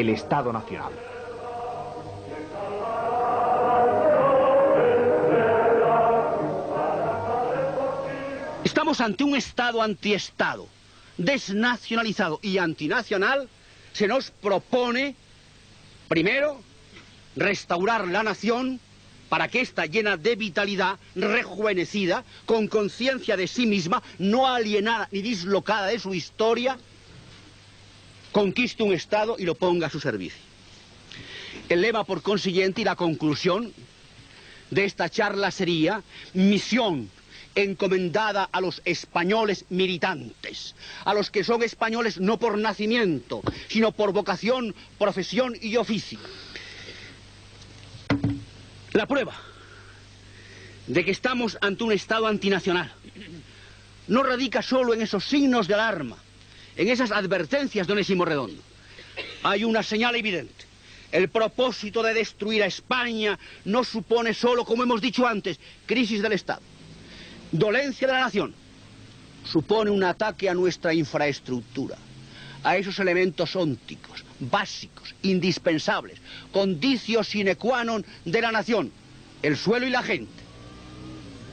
el Estado Nacional. Estamos ante un Estado antiestado, desnacionalizado y antinacional. Se nos propone, primero, restaurar la nación para que ésta, llena de vitalidad, rejuvenecida, con conciencia de sí misma, no alienada ni dislocada de su historia, conquiste un Estado y lo ponga a su servicio. El lema, por consiguiente, y la conclusión de esta charla sería: misión encomendada a los españoles militantes, a los que son españoles no por nacimiento, sino por vocación, profesión y oficio. La prueba de que estamos ante un Estado antinacional no radica solo en esos signos de alarma, en esas advertencias de Onésimo Redondo. Hay una señal evidente. El propósito de destruir a España no supone solo, como hemos dicho antes, crisis del Estado, dolencia de la nación. Supone un ataque a nuestra infraestructura, a esos elementos ónticos, básicos, indispensables, conditio sine qua non de la nación, el suelo y la gente.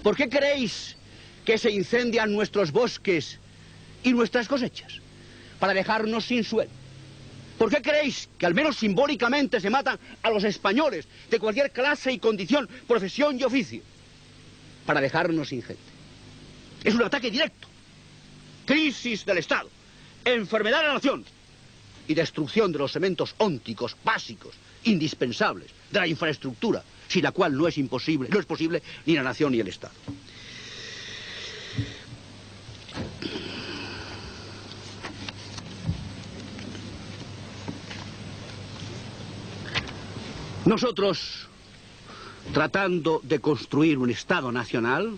¿Por qué creéis que se incendian nuestros bosques y nuestras cosechas? Para dejarnos sin suelo. ¿Por qué creéis que al menos simbólicamente se matan a los españoles de cualquier clase y condición, profesión y oficio? Para dejarnos sin gente. Es un ataque directo. Crisis del Estado, enfermedad de la nación y destrucción de los elementos ónticos, básicos, indispensables, de la infraestructura, sin la cual no es posible ni la nación ni el Estado. Nosotros, tratando de construir un Estado nacional,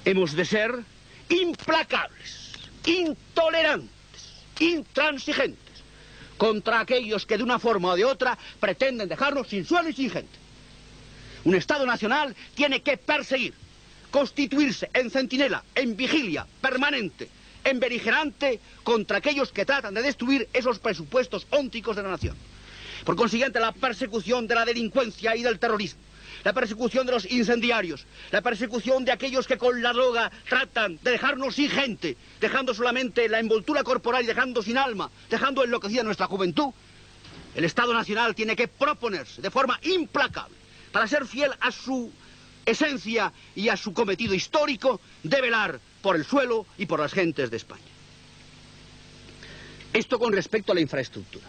hemos de ser implacables, intolerantes, intransigentes contra aquellos que de una forma o de otra pretenden dejarnos sin suelo y sin gente. Un Estado nacional tiene que perseguir, constituirse en centinela, en vigilia permanente, en beligerante contra aquellos que tratan de destruir esos presupuestos ónticos de la nación. Por consiguiente, la persecución de la delincuencia y del terrorismo, la persecución de los incendiarios, la persecución de aquellos que con la droga tratan de dejarnos sin gente, dejando solamente la envoltura corporal y dejando sin alma, dejando enloquecida nuestra juventud. El Estado Nacional tiene que proponerse de forma implacable, para ser fiel a su esencia y a su cometido histórico, de velar por el suelo y por las gentes de España. Esto con respecto a la infraestructura,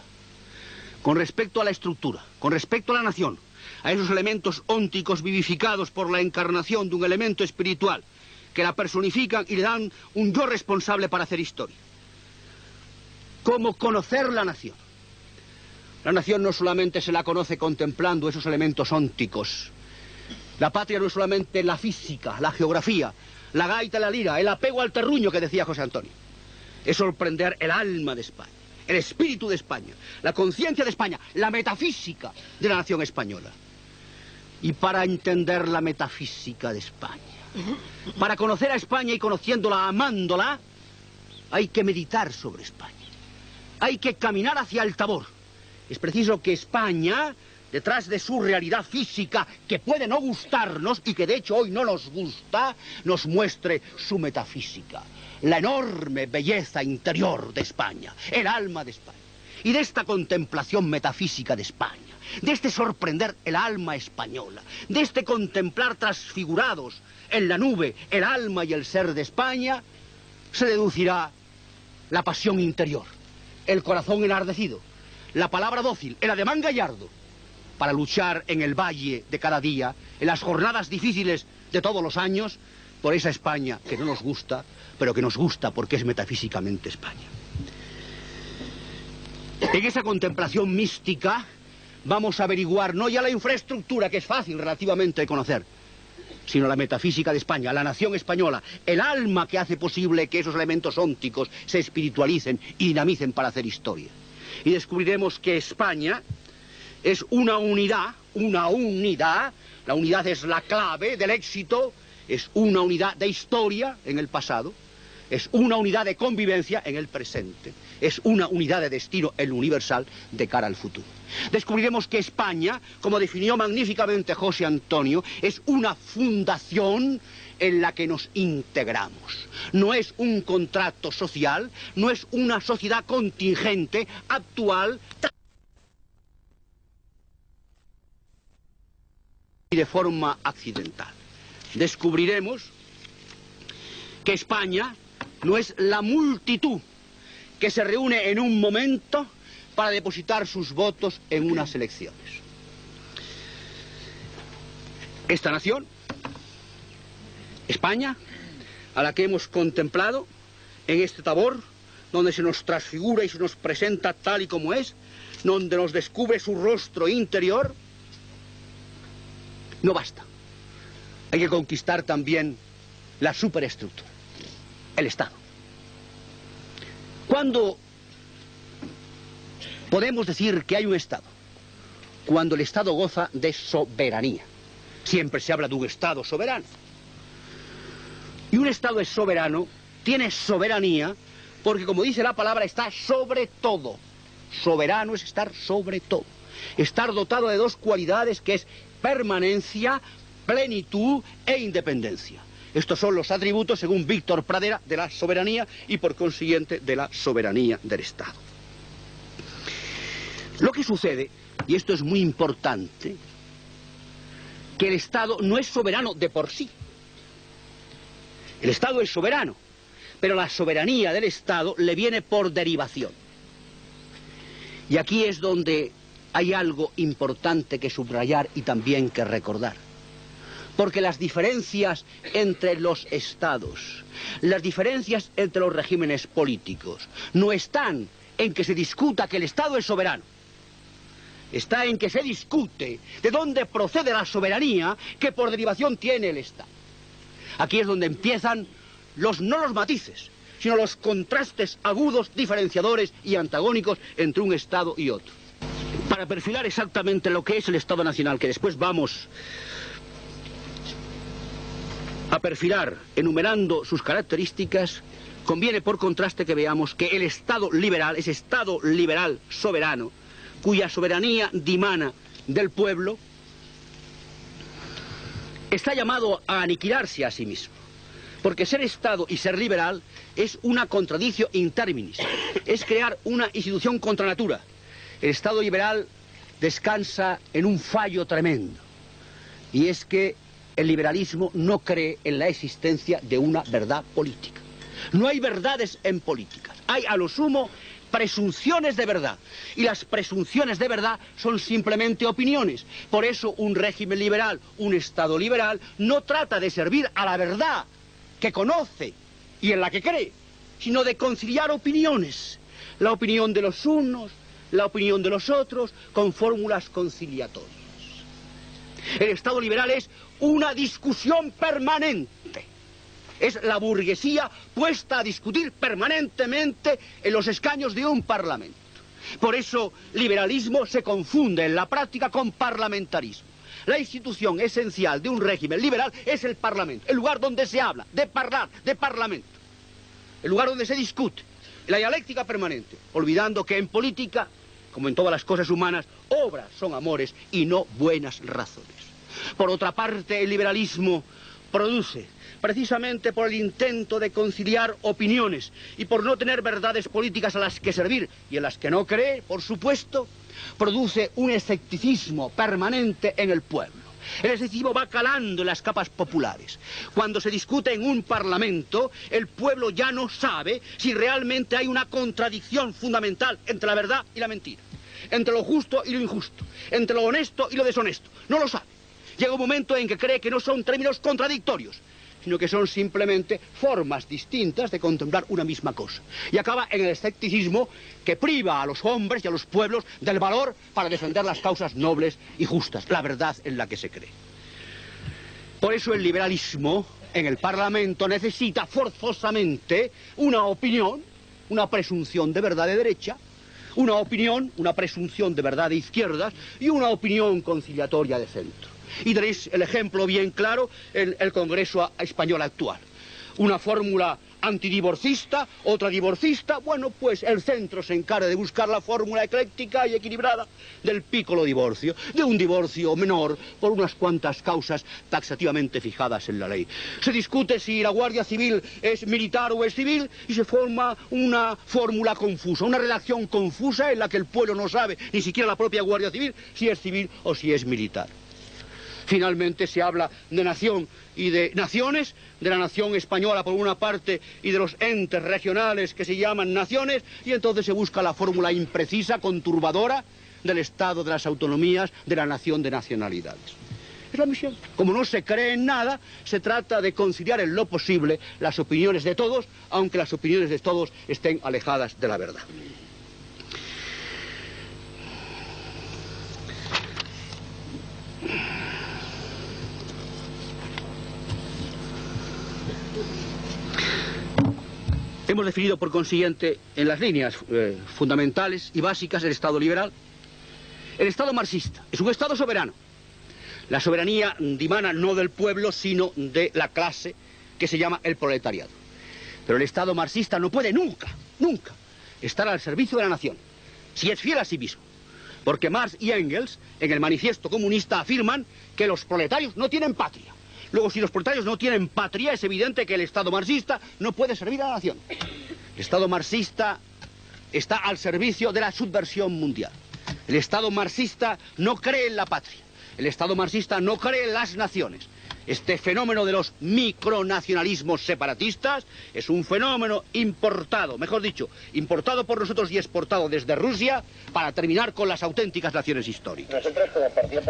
con respecto a la estructura, con respecto a la nación, a esos elementos ónticos vivificados por la encarnación de un elemento espiritual que la personifican y le dan un yo responsable para hacer historia. ¿Cómo conocer la nación? La nación no solamente se la conoce contemplando esos elementos ónticos. La patria no es solamente la física, la geografía, la gaita, la lira, el apego al terruño que decía José Antonio. Es sorprender el alma de España, el espíritu de España, la conciencia de España, la metafísica de la nación española. Y para entender la metafísica de España, para conocer a España y conociéndola, amándola, hay que meditar sobre España. Hay que caminar hacia el Tabor. Es preciso que España, detrás de su realidad física, que puede no gustarnos y que de hecho hoy no nos gusta, nos muestre su metafísica, la enorme belleza interior de España, el alma de España. Y de esta contemplación metafísica de España, de este sorprender el alma española, de este contemplar transfigurados en la nube el alma y el ser de España, se deducirá la pasión interior, el corazón enardecido, la palabra dócil, el ademán gallardo, para luchar en el valle de cada día, en las jornadas difíciles de todos los años, por esa España que no nos gusta, pero que nos gusta porque es metafísicamente España. En esa contemplación mística vamos a averiguar no ya la infraestructura, que es fácil relativamente de conocer, sino la metafísica de España, la nación española, el alma que hace posible que esos elementos ónticos se espiritualicen y dinamicen para hacer historia. Y descubriremos que España es una unidad, la unidad es la clave del éxito, es una unidad de historia en el pasado, es una unidad de convivencia en el presente, es una unidad de destino en lo universal de cara al futuro. Descubriremos que España, como definió magníficamente José Antonio, es una fundación en la que nos integramos. No es un contrato social, no es una sociedad contingente, actual y de forma accidental. Descubriremos que España no es la multitud que se reúne en un momento para depositar sus votos en unas elecciones. Esta nación, España, a la que hemos contemplado en este tabor, donde se nos transfigura y se nos presenta tal y como es, donde nos descubre su rostro interior, no basta. Hay que conquistar también la superestructura, el Estado. ¿Cuándo podemos decir que hay un Estado? Cuando el Estado goza de soberanía. Siempre se habla de un Estado soberano. Y un Estado es soberano, tiene soberanía, porque como dice la palabra, está sobre todo. Soberano es estar sobre todo. Estar dotado de dos cualidades que es permanencia, plenitud e independencia. Estos son los atributos, según Víctor Pradera, de la soberanía y por consiguiente de la soberanía del Estado. Lo que sucede, y esto es muy importante, que el Estado no es soberano de por sí. El Estado es soberano, pero la soberanía del Estado le viene por derivación. Y aquí es donde hay algo importante que subrayar y también que recordar. Porque las diferencias entre los estados, las diferencias entre los regímenes políticos, no están en que se discuta que el Estado es soberano. Está en que se discute de dónde procede la soberanía que por derivación tiene el Estado. Aquí es donde empiezan no los matices, sino los contrastes agudos, diferenciadores y antagónicos entre un Estado y otro. Para perfilar exactamente lo que es el Estado Nacional, que después vamos a perfilar enumerando sus características, conviene por contraste que veamos que el Estado liberal, ese Estado liberal soberano, cuya soberanía dimana del pueblo, está llamado a aniquilarse a sí mismo. Porque ser Estado y ser liberal es una contradictio in terminis, es crear una institución contra natura. El Estado liberal descansa en un fallo tremendo, y es que el liberalismo no cree en la existencia de una verdad política. No hay verdades en política, hay a lo sumo presunciones de verdad, y las presunciones de verdad son simplemente opiniones. Por eso un régimen liberal, un Estado liberal, no trata de servir a la verdad que conoce y en la que cree, sino de conciliar opiniones, la opinión de los unos, la opinión de los otros, con fórmulas conciliatorias. El Estado liberal es una discusión permanente. Es la burguesía puesta a discutir permanentemente en los escaños de un parlamento. Por eso, liberalismo se confunde en la práctica con parlamentarismo. La institución esencial de un régimen liberal es el parlamento, el lugar donde se habla, de hablar, de parlamento. El lugar donde se discute, la dialéctica permanente, olvidando que en política, como en todas las cosas humanas, obras son amores y no buenas razones. Por otra parte, el liberalismo produce, precisamente por el intento de conciliar opiniones y por no tener verdades políticas a las que servir y en las que no cree, por supuesto, produce un escepticismo permanente en el pueblo. El escepticismo va calando en las capas populares. Cuando se discute en un parlamento, el pueblo ya no sabe si realmente hay una contradicción fundamental entre la verdad y la mentira, entre lo justo y lo injusto, entre lo honesto y lo deshonesto. No lo sabe. Llega un momento en que cree que no son términos contradictorios, sino que son simplemente formas distintas de contemplar una misma cosa. Y acaba en el escepticismo que priva a los hombres y a los pueblos del valor para defender las causas nobles y justas, la verdad en la que se cree. Por eso el liberalismo en el Parlamento necesita forzosamente una opinión, una presunción de verdad de derecha, una opinión, una presunción de verdad de izquierdas y una opinión conciliatoria de centro. Y tenéis el ejemplo bien claro en el Congreso español actual. Una fórmula antidivorcista, otra divorcista. Bueno, pues el centro se encarga de buscar la fórmula ecléctica y equilibrada del piccolo divorcio, de un divorcio menor por unas cuantas causas taxativamente fijadas en la ley. Se discute si la Guardia Civil es militar o es civil y se forma una fórmula confusa, una redacción confusa en la que el pueblo no sabe, ni siquiera la propia Guardia Civil, si es civil o si es militar. Finalmente se habla de nación y de naciones, de la nación española por una parte y de los entes regionales que se llaman naciones, y entonces se busca la fórmula imprecisa, conturbadora, del Estado, de las autonomías, de la nación de nacionalidades. Es la misión. Como no se cree en nada, se trata de conciliar en lo posible las opiniones de todos, aunque las opiniones de todos estén alejadas de la verdad. Hemos definido, por consiguiente, en las líneas fundamentales y básicas el Estado liberal. El Estado marxista es un Estado soberano. La soberanía dimana no del pueblo, sino de la clase que se llama el proletariado. Pero el Estado marxista no puede nunca, nunca, estar al servicio de la nación, si es fiel a sí mismo. Porque Marx y Engels, en el manifiesto comunista, afirman que los proletarios no tienen patria. Luego, si los proletarios no tienen patria, es evidente que el Estado marxista no puede servir a la nación. El Estado marxista está al servicio de la subversión mundial. El Estado marxista no cree en la patria. El Estado marxista no cree en las naciones. Este fenómeno de los micronacionalismos separatistas es un fenómeno importado, mejor dicho, importado por nosotros y exportado desde Rusia para terminar con las auténticas naciones históricas. Nosotros como partido...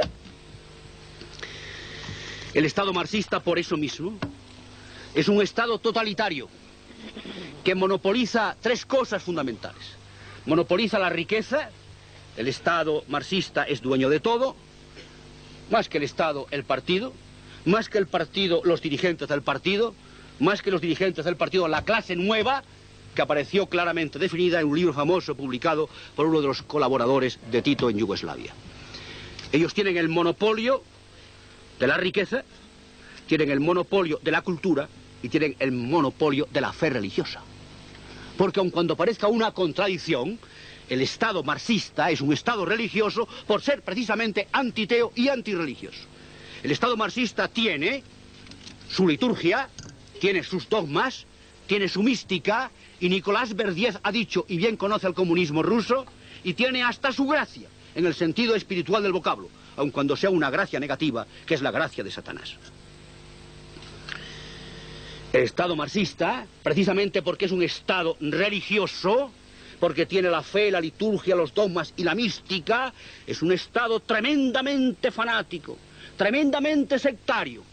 El Estado marxista, por eso mismo, es un Estado totalitario que monopoliza tres cosas fundamentales. Monopoliza la riqueza. El Estado marxista es dueño de todo. Más que el Estado, el partido. Más que el partido, los dirigentes del partido. Más que los dirigentes del partido, la clase nueva, que apareció claramente definida en un libro famoso publicado por uno de los colaboradores de Tito en Yugoslavia. Ellos tienen el monopolio de la riqueza, tienen el monopolio de la cultura y tienen el monopolio de la fe religiosa. Porque aun cuando parezca una contradicción, el Estado marxista es un Estado religioso por ser precisamente antiteo y antirreligioso. El Estado marxista tiene su liturgia, tiene sus dogmas, tiene su mística, y Nicolás Verdiez ha dicho, y bien conoce el comunismo ruso, y tiene hasta su gracia, en el sentido espiritual del vocablo, aun cuando sea una gracia negativa, que es la gracia de Satanás. El Estado marxista, precisamente porque es un Estado religioso, porque tiene la fe, la liturgia, los dogmas y la mística, es un Estado tremendamente fanático, tremendamente sectario.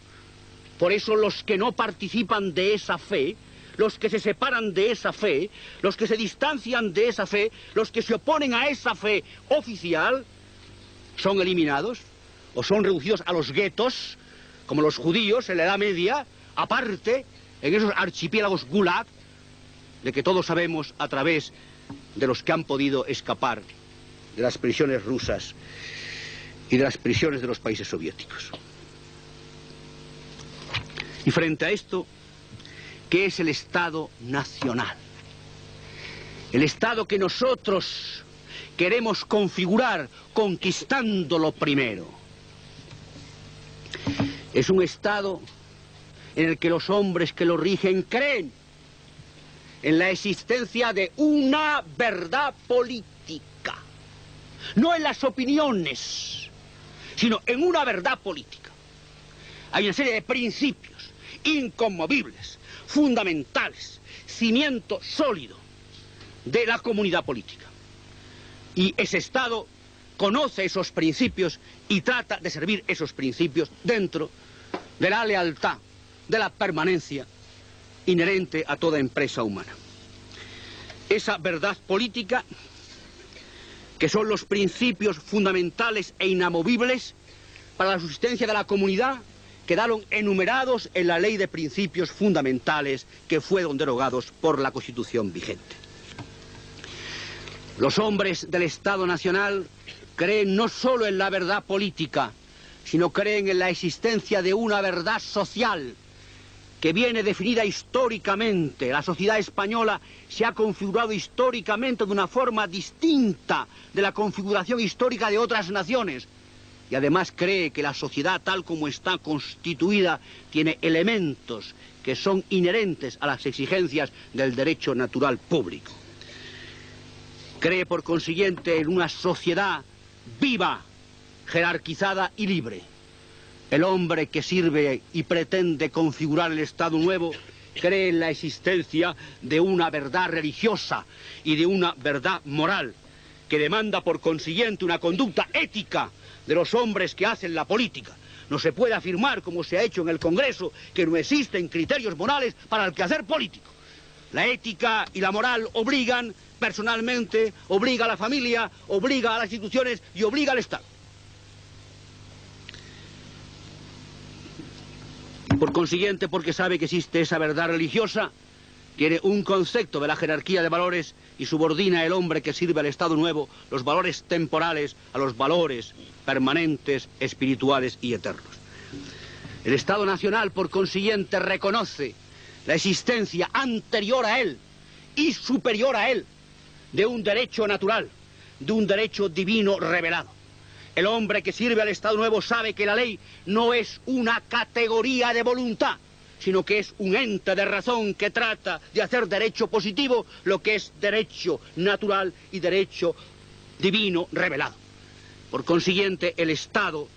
Por eso los que no participan de esa fe, los que se separan de esa fe, los que se distancian de esa fe, los que se oponen a esa fe oficial, son eliminados o son reducidos a los guetos, como los judíos en la Edad Media, aparte, en esos archipiélagos gulag, de que todos sabemos a través de los que han podido escapar de las prisiones rusas y de las prisiones de los países soviéticos. Y frente a esto, ¿qué es el Estado nacional? El Estado que nosotros queremos configurar conquistándolo primero. Es un Estado en el que los hombres que lo rigen creen en la existencia de una verdad política, no en las opiniones, sino en una verdad política. Hay una serie de principios inconmovibles, fundamentales, cimiento sólido de la comunidad política. Y ese Estado conoce esos principios y trata de servir esos principios dentro de la lealtad, de la permanencia inherente a toda empresa humana. Esa verdad política, que son los principios fundamentales e inamovibles para la subsistencia de la comunidad, quedaron enumerados en la Ley de Principios Fundamentales que fueron derogados por la Constitución vigente. Los hombres del Estado Nacional creen no solo en la verdad política, sino creen en la existencia de una verdad social que viene definida históricamente. La sociedad española se ha configurado históricamente de una forma distinta de la configuración histórica de otras naciones. Y además cree que la sociedad tal como está constituida tiene elementos que son inherentes a las exigencias del derecho natural público. Cree por consiguiente en una sociedad viva, jerarquizada y libre. El hombre que sirve y pretende configurar el Estado nuevo cree en la existencia de una verdad religiosa y de una verdad moral, que demanda por consiguiente una conducta ética de los hombres que hacen la política. No se puede afirmar, como se ha hecho en el Congreso, que no existen criterios morales para el quehacer político. La ética y la moral obligan personalmente, obliga a la familia, obliga a las instituciones y obliga al Estado. Por consiguiente, porque sabe que existe esa verdad religiosa, tiene un concepto de la jerarquía de valores y subordina el hombre que sirve al Estado nuevo los valores temporales a los valores permanentes, espirituales y eternos. El Estado nacional, por consiguiente, reconoce la existencia anterior a él y superior a él de un derecho natural, de un derecho divino revelado. El hombre que sirve al Estado nuevo sabe que la ley no es una categoría de voluntad, sino que es un ente de razón que trata de hacer derecho positivo lo que es derecho natural y derecho divino revelado. Por consiguiente, el Estado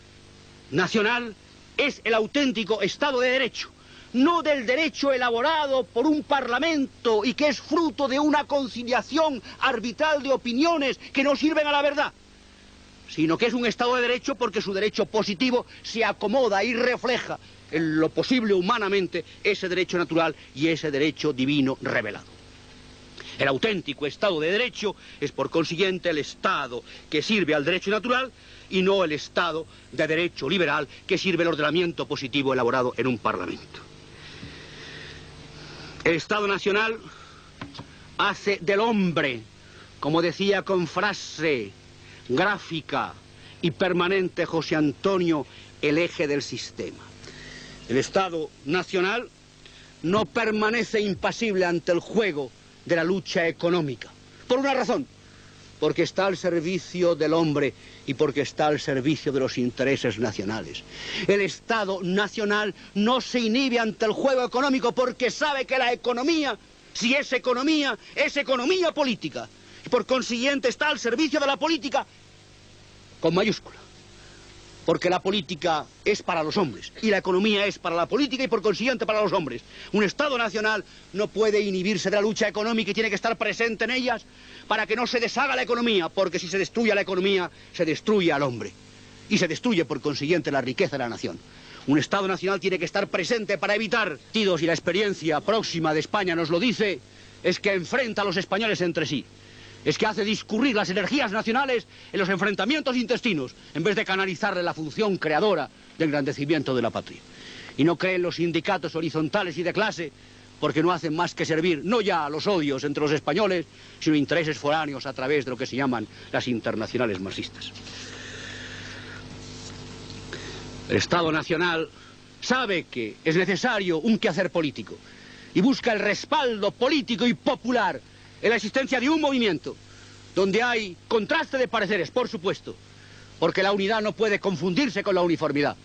nacional es el auténtico Estado de Derecho, no del derecho elaborado por un parlamento y que es fruto de una conciliación arbitral de opiniones que no sirven a la verdad, sino que es un Estado de Derecho porque su derecho positivo se acomoda y refleja en lo posible humanamente ese derecho natural y ese derecho divino revelado. El auténtico Estado de Derecho es por consiguiente el Estado que sirve al derecho natural y no el Estado de Derecho liberal que sirve el ordenamiento positivo elaborado en un parlamento. El Estado nacional hace del hombre, como decía con frase gráfica y permanente José Antonio, el eje del sistema. El Estado nacional no permanece impasible ante el juego de la lucha económica. Por una razón, porque está al servicio del hombre y porque está al servicio de los intereses nacionales. El Estado nacional no se inhibe ante el juego económico porque sabe que la economía, si es economía política. Y por consiguiente está al servicio de la política con mayúscula. Porque la política es para los hombres y la economía es para la política y por consiguiente para los hombres. Un Estado nacional no puede inhibirse de la lucha económica y tiene que estar presente en ellas para que no se deshaga la economía, porque si se destruye la economía, se destruye al hombre y se destruye por consiguiente la riqueza de la nación. Un Estado nacional tiene que estar presente para evitar tiros y la experiencia próxima de España nos lo dice, es que enfrenta a los españoles entre sí. Es que hace discurrir las energías nacionales en los enfrentamientos intestinos, en vez de canalizarle la función creadora de engrandecimiento de la patria. Y no cree en los sindicatos horizontales y de clase, porque no hacen más que servir, no ya a los odios entre los españoles, sino intereses foráneos a través de lo que se llaman las internacionales marxistas. El Estado nacional sabe que es necesario un quehacer político y busca el respaldo político y popular en la existencia de un movimiento donde hay contraste de pareceres, por supuesto, porque la unidad no puede confundirse con la uniformidad,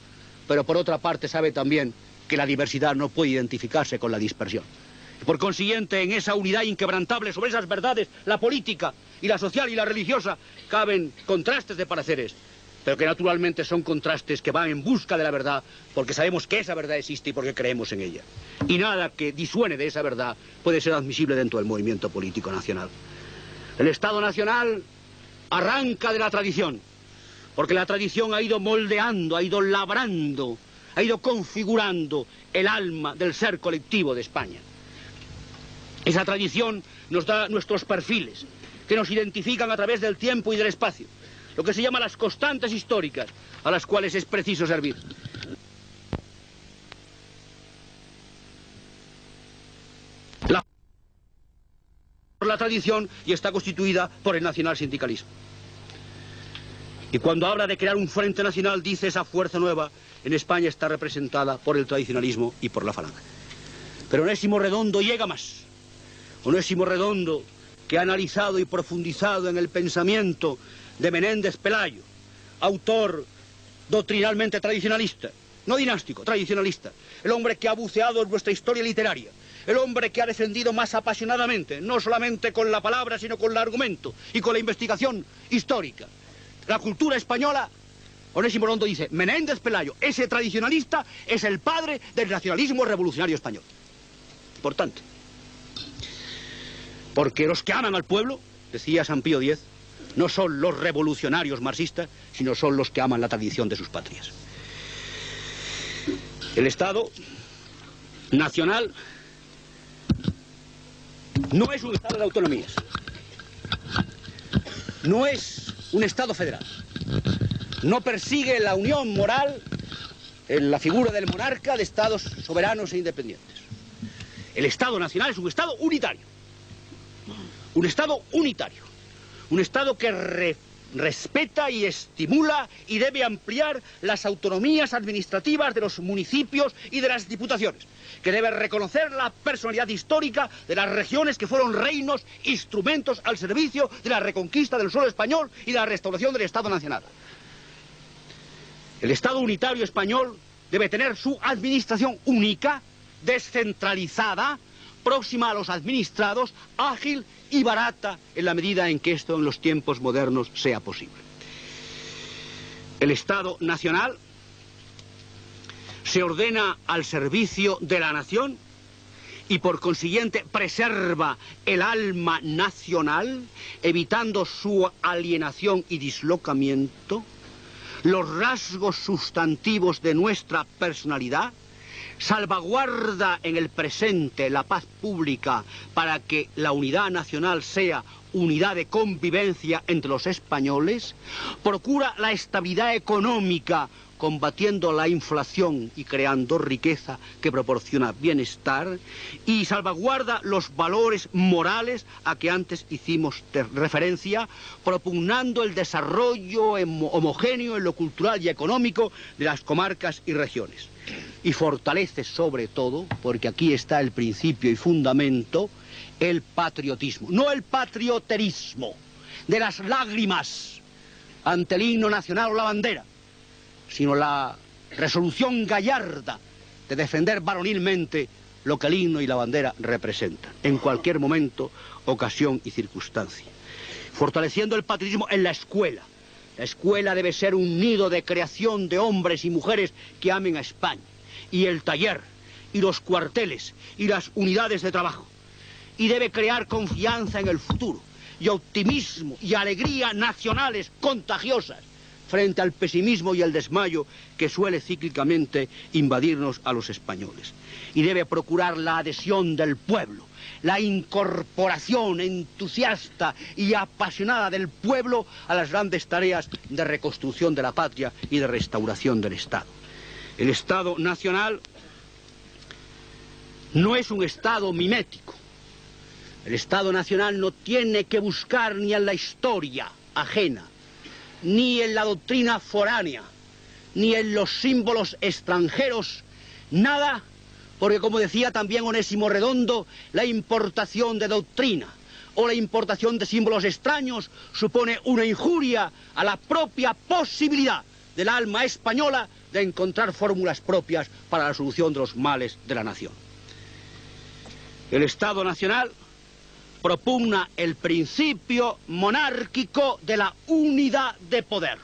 pero por otra parte sabe también que la diversidad no puede identificarse con la dispersión. Por consiguiente, en esa unidad inquebrantable sobre esas verdades, la política y la social y la religiosa, caben contrastes de pareceres, pero que naturalmente son contrastes que van en busca de la verdad, porque sabemos que esa verdad existe y porque creemos en ella. Y nada que disuene de esa verdad puede ser admisible dentro del movimiento político nacional. El Estado nacional arranca de la tradición, porque la tradición ha ido moldeando, ha ido labrando, ha ido configurando el alma del ser colectivo de España. Esa tradición nos da nuestros perfiles, que nos identifican a través del tiempo y del espacio, lo que se llama las constantes históricas, a las cuales es preciso servir. La tradición y está constituida por el nacionalsindicalismo. Y cuando habla de crear un frente nacional, dice esa fuerza nueva, en España está representada por el tradicionalismo y por la falange. Pero Onésimo Redondo llega más. Onésimo Redondo, que ha analizado y profundizado en el pensamiento de Menéndez Pelayo, autor doctrinalmente tradicionalista, no dinástico, tradicionalista, el hombre que ha buceado en nuestra historia literaria, el hombre que ha defendido más apasionadamente, no solamente con la palabra, sino con el argumento y con la investigación histórica, la cultura española. Onésimo Redondo dice, Menéndez Pelayo, ese tradicionalista, es el padre del nacionalismo revolucionario español. Importante. Porque los que aman al pueblo, decía San Pío X, no son los revolucionarios marxistas, sino son los que aman la tradición de sus patrias. El Estado nacional no es un Estado de autonomías, no es un Estado federal, no persigue la unión moral en la figura del monarca de Estados soberanos e independientes. El Estado nacional es un Estado unitario, un Estado unitario, un Estado que respeta y estimula y debe ampliar las autonomías administrativas de los municipios y de las diputaciones, que debe reconocer la personalidad histórica de las regiones que fueron reinos, instrumentos al servicio de la reconquista del suelo español y de la restauración del Estado nacional. El Estado unitario español debe tener su administración única, descentralizada, próxima a los administrados, ágil y barata en la medida en que esto en los tiempos modernos sea posible. El Estado nacional se ordena al servicio de la nación y por consiguiente preserva el alma nacional, evitando su alienación y dislocamiento, los rasgos sustantivos de nuestra personalidad, salvaguarda en el presente la paz pública para que la unidad nacional sea unidad de convivencia entre los españoles, procura la estabilidad económica combatiendo la inflación y creando riqueza que proporciona bienestar, y salvaguarda los valores morales a que antes hicimos referencia, propugnando el desarrollo homogéneo en lo cultural y económico de las comarcas y regiones. Y fortalece sobre todo, porque aquí está el principio y fundamento, el patriotismo. No el patrioterismo de las lágrimas ante el himno nacional o la bandera, sino la resolución gallarda de defender varonilmente lo que el himno y la bandera representan, en cualquier momento, ocasión y circunstancia. Fortaleciendo el patriotismo en la escuela. La escuela debe ser un nido de creación de hombres y mujeres que amen a España. Y el taller, y los cuarteles, y las unidades de trabajo. Y debe crear confianza en el futuro, y optimismo, y alegría nacionales contagiosas, frente al pesimismo y el desmayo que suele cíclicamente invadirnos a los españoles. Y debe procurar la adhesión del pueblo, la incorporación entusiasta y apasionada del pueblo a las grandes tareas de reconstrucción de la patria y de restauración del Estado. El Estado nacional no es un Estado mimético. El Estado nacional no tiene que buscar ni en la historia ajena, ni en la doctrina foránea, ni en los símbolos extranjeros, nada, porque como decía también Onésimo Redondo, la importación de doctrina o la importación de símbolos extraños supone una injuria a la propia posibilidad del alma española de encontrar fórmulas propias para la solución de los males de la nación. El Estado nacional propugna el principio monárquico de la unidad de poder.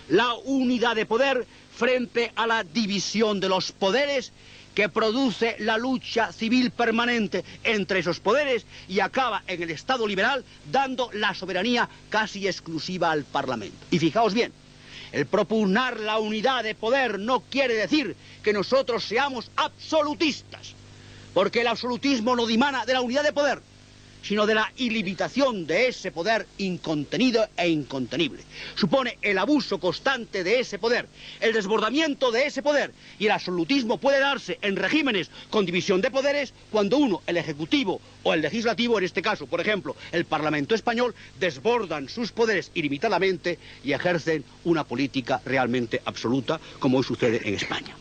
La unidad de poder frente a la división de los poderes que produce la lucha civil permanente entre esos poderes y acaba en el Estado liberal dando la soberanía casi exclusiva al Parlamento. Y fijaos bien, el propugnar la unidad de poder no quiere decir que nosotros seamos absolutistas, porque el absolutismo no dimana de la unidad de poder, sino de la ilimitación de ese poder incontenido e incontenible. Supone el abuso constante de ese poder, el desbordamiento de ese poder, y el absolutismo puede darse en regímenes con división de poderes cuando uno, el ejecutivo o el legislativo, en este caso, por ejemplo, el Parlamento español, desbordan sus poderes ilimitadamente y ejercen una política realmente absoluta, como hoy sucede en España.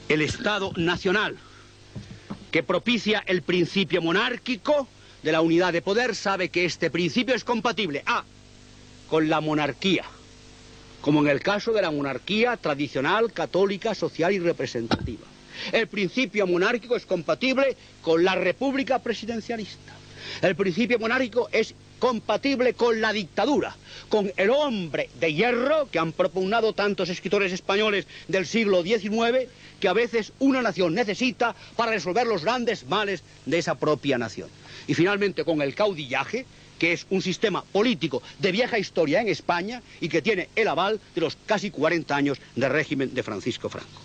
El Estado nacional, que propicia el principio monárquico de la unidad de poder, sabe que este principio es compatible A, con la monarquía, como en el caso de la monarquía tradicional, católica, social y representativa. El principio monárquico es compatible con la república presidencialista. El principio monárquico es compatible con la dictadura, con el hombre de hierro que han propugnado tantos escritores españoles del siglo XIX, que a veces una nación necesita para resolver los grandes males de esa propia nación. Y finalmente con el caudillaje, que es un sistema político de vieja historia en España y que tiene el aval de los casi 40 años de régimen de Francisco Franco.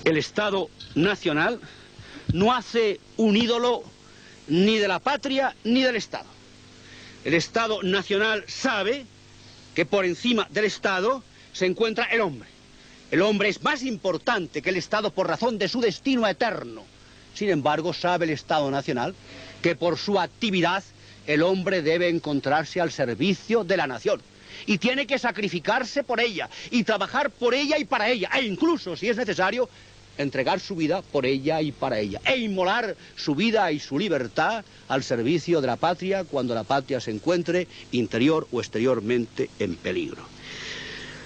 El Estado nacional no hace un ídolo ni de la patria ni del Estado. El Estado nacional sabe que por encima del Estado se encuentra el hombre. El hombre es más importante que el Estado por razón de su destino eterno. Sin embargo, sabe el Estado nacional que por su actividad el hombre debe encontrarse al servicio de la nación. Y tiene que sacrificarse por ella, y trabajar por ella y para ella, e incluso, si es necesario, entregar su vida por ella y para ella, e inmolar su vida y su libertad al servicio de la patria cuando la patria se encuentre interior o exteriormente en peligro.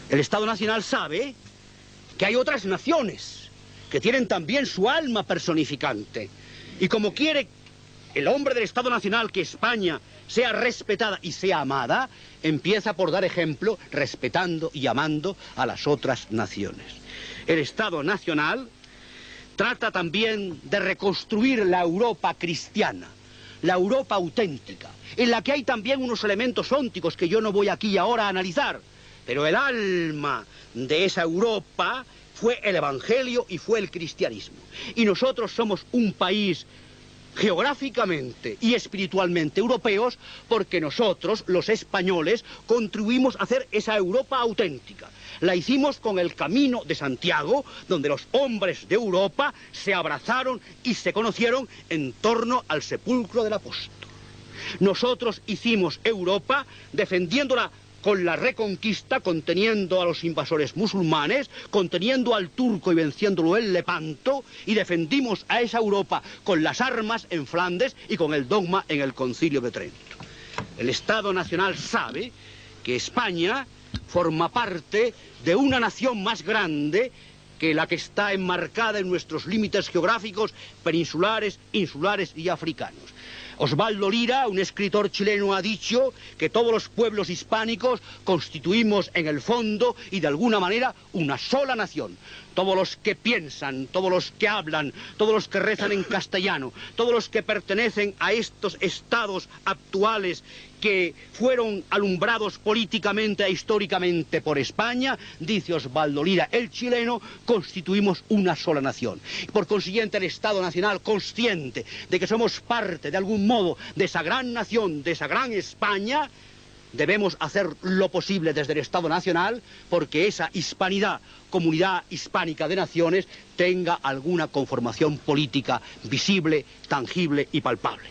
El Estado nacional sabe que hay otras naciones que tienen también su alma personificante, y como quiere el hombre del Estado nacional que España sea respetada y sea amada, empieza por dar ejemplo respetando y amando a las otras naciones. El Estado nacional trata también de reconstruir la Europa cristiana, la Europa auténtica, en la que hay también unos elementos ónticos que yo no voy aquí ahora a analizar, pero el alma de esa Europa fue el Evangelio y fue el cristianismo. Y nosotros somos un país geográficamente y espiritualmente europeos porque nosotros, los españoles, contribuimos a hacer esa Europa auténtica. La hicimos con el Camino de Santiago, donde los hombres de Europa se abrazaron y se conocieron en torno al sepulcro del apóstol. Nosotros hicimos Europa defendiéndola con la reconquista, conteniendo a los invasores musulmanes, conteniendo al turco y venciéndolo en Lepanto, y defendimos a esa Europa con las armas en Flandes y con el dogma en el Concilio de Trento. El Estado nacional sabe que España forma parte de una nación más grande que la que está enmarcada en nuestros límites geográficos peninsulares, insulares y africanos. Osvaldo Lira, un escritor chileno, ha dicho que todos los pueblos hispánicos constituimos en el fondo y de alguna manera una sola nación. Todos los que piensan, todos los que hablan, todos los que rezan en castellano, todos los que pertenecen a estos estados actuales que fueron alumbrados políticamente e históricamente por España, dice Osvaldo Lira, el chileno, constituimos una sola nación. Por consiguiente, el Estado nacional, consciente de que somos parte, de algún modo, de esa gran nación, de esa gran España, debemos hacer lo posible desde el Estado nacional porque esa hispanidad, comunidad hispánica de naciones, tenga alguna conformación política visible, tangible y palpable.